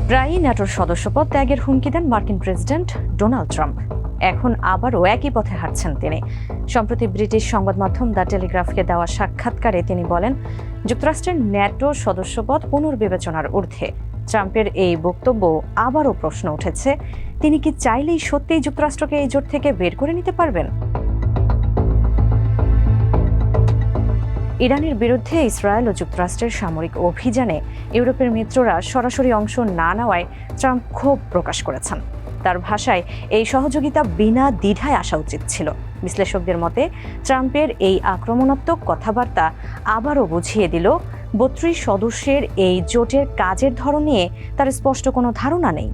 প্রায়ই ন্যাটোর সদস্যপদ ত্যাগের হুমকি দেন মার্কিন প্রেসিডেন্ট ডোনাল্ড ট্রাম্প। এখন আবারও একই পথে হাঁটছেন তিনি। সম্প্রতি ব্রিটিশ সংবাদ মাধ্যম দ্য টেলিগ্রাফকে দেওয়া সাক্ষাৎকারে তিনি বলেন, যুক্তরাষ্ট্রের ন্যাটো সদস্যপদ পুনর্বিবেচনার ঊর্ধ্বে। ট্রাম্পের এই বক্তব্য আবারও প্রশ্ন উঠেছে, তিনি কি চাইলেই সত্যিই যুক্তরাষ্ট্রকে এই জোট থেকে বের করে নিতে পারবেন? ইরানের বিরুদ্ধে ইসরায়েল ও যুক্তরাষ্ট্রের সামরিক অভিযানে ইউরোপের মিত্ররা সরাসরি অংশ না নেওয়ায় ট্রাম্প ক্ষোভ প্রকাশ করেছেন। তার ভাষায়, এই সহযোগিতা বিনা দ্বিধায় আসা উচিত ছিল। বিশ্লেষকদের মতে, ট্রাম্পের এই আক্রমণাত্মক কথাবার্তা আবারও বুঝিয়ে দিল ৩২ সদস্যের এই জোটের কাজের ধরন নিয়ে তার স্পষ্ট কোনো ধারণা নেই।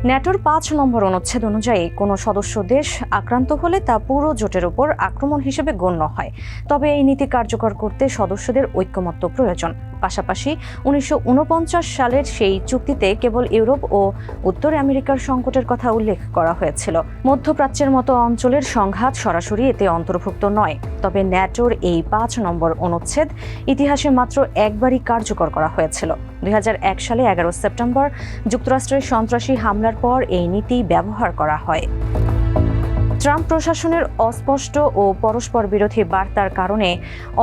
ন্যাটোর ৫ নম্বর অনুচ্ছেদ অনুযায়ী কোনো সদস্য দেশ আক্রান্ত হলে তা পুরো জোটের উপর আক্রমণ হিসেবে গণ্য হয়। তবে এই নীতি কার্যকর করতে সদস্যদের ঐকমত্য প্রয়োজন। পাশাপাশি ১৯৪৯ সালের সেই চুক্তিতে কেবল ইউরোপ ও উত্তর আমেরিকার সংকটের কথা উল্লেখ করা হয়েছিল। মধ্যপ্রাচ্যের মতো অঞ্চলের সংঘাত সরাসরি এতে অন্তর্ভুক্ত নয়। তবে ন্যাটোর এই ৫ নম্বর অনুচ্ছেদ ইতিহাসে মাত্র একবারই কার্যকর করা হয়েছিল। ২০০১ সালে ১১ সেপ্টেম্বর যুক্তরাষ্ট্রের সন্ত্রাসী হামলার পর এই নীতি ব্যবহার করা হয়। ট্রাম্প প্রশাসনের অস্পষ্ট ও পরস্পর বিরোধী বার্তার কারণে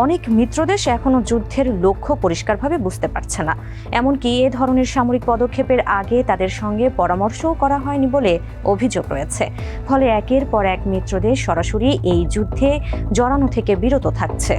অনেক মিত্রদেশ এখনও যুদ্ধের লক্ষ্য পরিষ্কারভাবে বুঝতে পারছে না। এমনকি এ ধরনের সামরিক পদক্ষেপের আগে তাদের সঙ্গে পরামর্শও করা হয়নি বলে অভিযোগ রয়েছে। ফলে একের পর এক মিত্রদেশ সরাসরি এই যুদ্ধে জড়ানো থেকে বিরত থাকছে।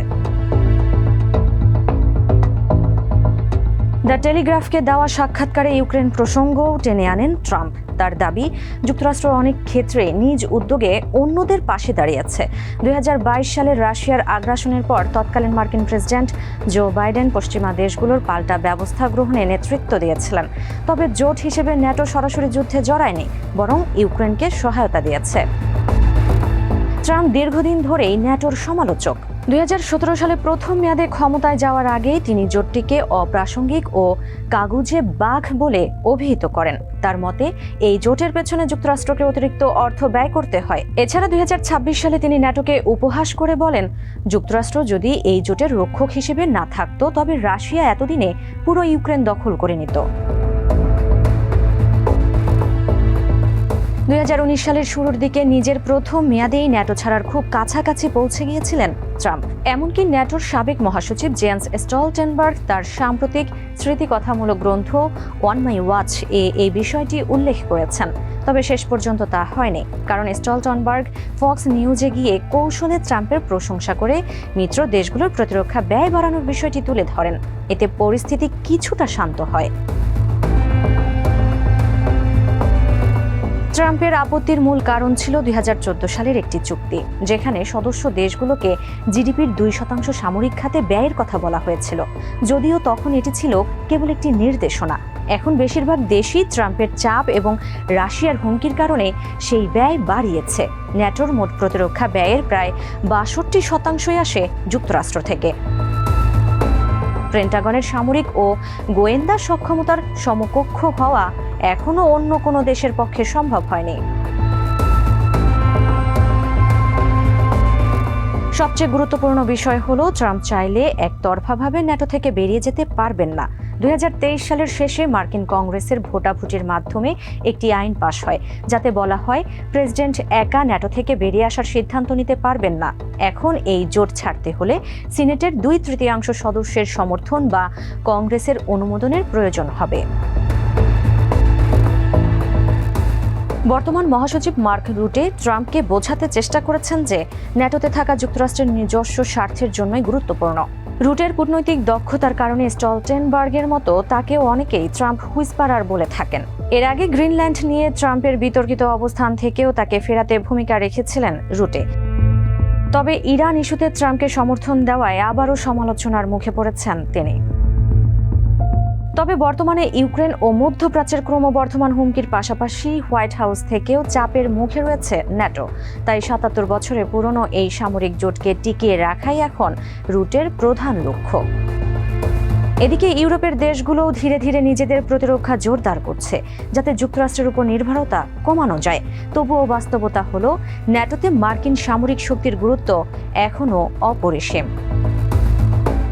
দ্য টেলিগ্রাফকে দেওয়া সাক্ষাৎকারে ইউক্রেন প্রসঙ্গও টেনে আনেন ট্রাম্প। তার দাবি, যুক্তরাষ্ট্র অনেক ক্ষেত্রে নিজ উদ্যোগে অন্যদের পাশে দাঁড়িয়েছে। ২০২২ সালের রাশিয়ার আগ্রাসনের পর তৎকালীন মার্কিন প্রেসিডেন্ট জো বাইডেন পশ্চিমা দেশগুলোর পাল্টা ব্যবস্থা গ্রহণে নেতৃত্ব দিয়েছিলেন। তবে জোট হিসেবে ন্যাটো সরাসরি যুদ্ধে জড়ায়নি, বরং ইউক্রেনকে সহায়তা দিয়েছে। ট্রাম্প দীর্ঘদিন ধরেই ন্যাটোর সমালোচক। ২০১৭ সালে প্রথম মেয়াদে ক্ষমতায় যাওয়ার আগেই তিনি জোটটিকে অপ্রাসঙ্গিক ও কাগুজে বাঘ বলে অভিহিত করেন। তার মতে, এই জোটের পেছনে যুক্তরাষ্ট্রকে অতিরিক্ত অর্থ ব্যয় করতে হয়। এছাড়া ২০২৬ সালে তিনি ন্যাটোকে উপহাস করে বলেন, যুক্তরাষ্ট্র যদি এই জোটের রক্ষক হিসেবে না থাকতো তবে রাশিয়া এতদিনে পুরো ইউক্রেন দখল করে নিত। ২০১৯ সালের শুরুর দিকে নিজের প্রথম মেয়াদেই ন্যাটো ছাড়ার খুব কাছাকাছি পৌঁছে গিয়েছিলেন ট্রাম্প। এমনকি ন্যাটোর সাবেক মহাসচিব জেন্স স্টলটেনবার্গ তার সাম্প্রতিক স্মৃতিকথামূলক গ্রন্থ অন মাই ওয়াচ এই বিষয়টি উল্লেখ করেছেন। তবে শেষ পর্যন্ত তা হয়নি, কারণ স্টলটেনবার্গ ফক্স নিউজে গিয়ে কৌশলে ট্রাম্পের প্রশংসা করে মিত্র দেশগুলোর প্রতিরক্ষা ব্যয় বাড়ানোর বিষয়টি তুলে ধরেন। এতে পরিস্থিতি কিছুটা শান্ত হয়। ট্রাম্পের আপত্তির মূল কারণ ছিল ২০১৪ সালের একটি চুক্তি, যেখানে সদস্য দেশগুলোকে জিডিপির ২% সামরিক খাতে ব্যয়ের কথা বলা হয়েছিল। যদিও তখন এটি ছিল কেবল একটি নির্দেশনা। এখন বেশিরভাগ দেশই ট্রাম্পের চাপ এবং রাশিয়ার হুমকির কারণে সেই ব্যয় বাড়িয়েছে। ন্যাটোর মোট প্রতিরক্ষা ব্যয়ের প্রায় ৬২% আসে যুক্তরাষ্ট্র থেকে। পেন্টাগনের সামরিক ও গোয়েন্দা সক্ষমতার সমকক্ষ হওয়া এখনও অন্য কোনো দেশের পক্ষে সম্ভব হয়নি। সবচেয়ে গুরুত্বপূর্ণ বিষয় হলো, ট্রাম্প চাইলে একতরফাভাবে ন্যাটো থেকে বেরিয়ে যেতে পারবেন না। ২০২৩ সালের শেষে মার্কিন কংগ্রেসের ভোটাভুটির মাধ্যমে একটি আইন পাশ হয়, যাতে বলা হয় প্রেসিডেন্ট একা ন্যাটো থেকে বেরিয়ে আসার সিদ্ধান্ত নিতে পারবেন না। এখন এই জোট ছাড়তে হলে সিনেটের ২/৩ সদস্যের সমর্থন বা কংগ্রেসের অনুমোদনের প্রয়োজন হবে। বর্তমান মহাসচিব মার্ক রুটে ট্রাম্পকে বোঝাতে চেষ্টা করেছেন যে ন্যাটোতে থাকা যুক্তরাষ্ট্রের নিজস্ব স্বার্থের জন্যই গুরুত্বপূর্ণ। রুটের কূটনৈতিক দক্ষতার কারণে স্টলটেনবার্গের মতো তাকেও অনেকেই ট্রাম্প হুইসপারার বলে থাকেন। এর আগে গ্রিনল্যান্ড নিয়ে ট্রাম্পের বিতর্কিত অবস্থান থেকেও তাকে ফেরাতে ভূমিকা রেখেছিলেন রুটে। তবে ইরান ইস্যুতে ট্রাম্পকে সমর্থন দেওয়ায় আবারও সমালোচনার মুখে পড়েছেন তিনি। তবে বর্তমানে ইউক্রেন ও মধ্যপ্রাচ্যের ক্রমবর্ধমান হুমকির পাশাপাশি হোয়াইট হাউস থেকেও চাপের মুখে রয়েছে ন্যাটো। তাই ৭৭ বছরের পুরনো এই সামরিক জোটকে টিকিয়ে রাখাই এখন রুটের প্রধান লক্ষ্য। এদিকে ইউরোপের দেশগুলোও ধীরে ধীরে নিজেদের প্রতিরক্ষা জোরদার করছে, যাতে যুক্তরাষ্ট্রের উপর নির্ভরতা কমানো যায়। তবুও বাস্তবতা হলো, ন্যাটোতে মার্কিন সামরিক শক্তির গুরুত্ব এখনও অপরিসীম।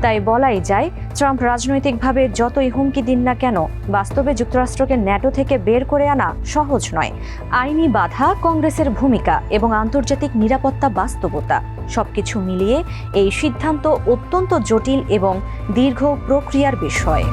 তাই বলাই যায়, ট্রাম্প রাজনৈতিকভাবে যতই হুমকি দিন না কেন, বাস্তবে যুক্তরাষ্ট্রকে ন্যাটো থেকে বের করে আনা সহজ নয়। আইনি বাধা, কংগ্রেসের ভূমিকা এবং আন্তর্জাতিক নিরাপত্তা বাস্তবতা সবকিছু মিলিয়ে এই সিদ্ধান্ত অত্যন্ত জটিল এবং দীর্ঘ প্রক্রিয়ার বিষয়।